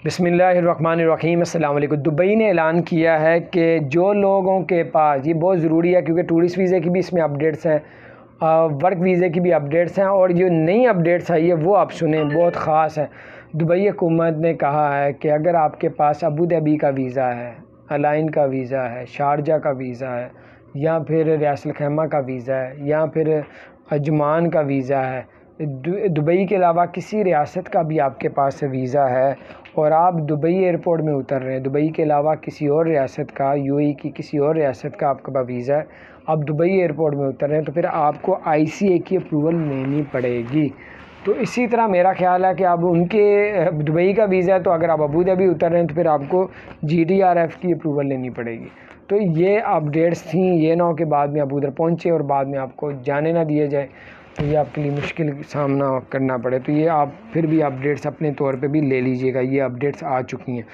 बिस्मिल्लाहिर्रहमानिर्रहीम। अस्सलाम वालेकुम। दुबई ने ऐलान किया है कि जो लोगों के पास, ये बहुत ज़रूरी है क्योंकि टूरिस्ट वीज़े की भी इसमें अपडेट्स हैं, वर्क वीज़े की भी अपडेट्स हैं, और जो नई अपडेट्स आई है वो आप सुने, बहुत ख़ास है। दुबई हुकूमत ने कहा है कि अगर आपके पास अबू धाबी का वीज़ा है, अलाइन का वीज़ा है, शारजा का वीज़ा है, या फिर रियासत खैमा का वीज़ा है, या फिर अजमान का वीज़ा है, दुबई के अलावा किसी रियासत का भी आपके पास वीज़ा है और आप दुबई एयरपोर्ट में उतर रहे हैं, दुबई के अलावा किसी और रियासत का, यूएई की किसी और रियासत का आपके पास वीज़ा है, आप दुबई एयरपोर्ट में उतर रहे हैं, तो फिर आपको आईसीए की अप्रूवल लेनी पड़ेगी। तो इसी तरह मेरा ख्याल है कि अब उनके दुबई का वीज़ा है, तो अगर आप अबू धाबी उतर रहे हैं तो फिर आपको जीडीआरएफ की अप्रूवल लेनी पड़ेगी। तो ये अपडेट्स थी, ये ना हो कि बाद में आप उधर पहुँचे और बाद में आपको जाने ना दिया जाए, तो ये आपके लिए मुश्किल सामना करना पड़े। तो ये आप फिर भी अपडेट्स अपने तौर पे भी ले लीजिएगा, ये अपडेट्स आ चुकी हैं।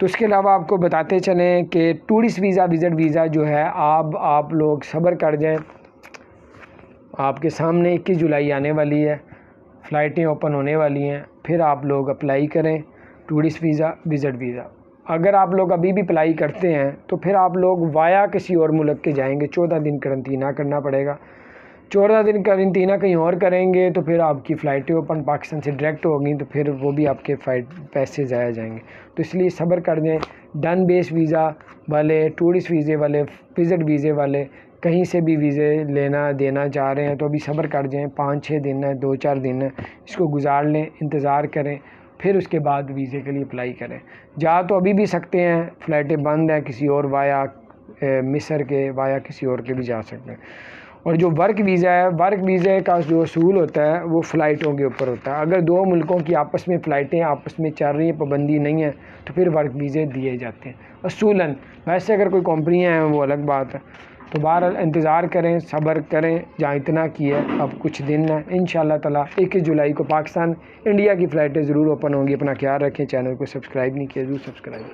तो इसके अलावा आपको बताते चलें कि टूरिस्ट वीज़ा, विज़िट वीज़ा जो है, आप लोग सब्र कर जाएं। आपके सामने 21 जुलाई आने वाली है, फ़्लाइटें ओपन होने वाली हैं, फिर आप लोग अप्लाई करें टूरिस्ट वीज़ा, विज़िट वीज़ा। अगर आप लोग अभी भी अप्लाई करते हैं तो फिर आप लोग वाया किसी और मुल्क के जाएंगे, 14 दिन करंटीना करना पड़ेगा। 14 दिन करंटीना कहीं और करेंगे तो फिर आपकी फ़्लाइटें ओपन पाकिस्तान से डायरेक्ट होगी, तो फिर वो भी आपके पैसे ज़ाया जाएंगे। तो इसलिए सब्र कर दें। डन बेस वीज़ा वाले, टूरिस्ट वीज़े वाले, विज़िट वीज़े वाले कहीं से भी वीज़े लेना देना चाह रहे हैं तो अभी सब्र कर जाएँ। 5-6 दिन है, 2-4 दिन है, इसको गुजार लें, इंतज़ार करें, फिर उसके बाद वीज़े के लिए अप्लाई करें। जा तो अभी भी सकते हैं, फ़्लाइटें बंद हैं, किसी और वाया मिस्र के, वाया किसी और के भी जा सकते हैं। और जो वर्क वीज़ा है, वर्क वीज़े का जो असूल होता है वो फ़्लाइटों के ऊपर होता है। अगर दो मुल्कों की आपस में फ़्लाइटें आपस में चल रही हैं, पाबंदी नहीं है, तो फिर वर्क वीज़े दिए जाते हैं असूलन। वैसे अगर कोई कंपनियां हैं वो अलग बात है। तो बहरहाल इंतज़ार करें, सब्र करें, जहाँ इतना किया अब कुछ दिन है, इंशाअल्लाह ताला 21 जुलाई को पाकिस्तान इंडिया की फ़्लाइटें ज़रूर ओपन होंगी। अपना ख्याल रखें, चैनल को सब्सक्राइब नहीं किया ज़रूर सब्सक्राइब।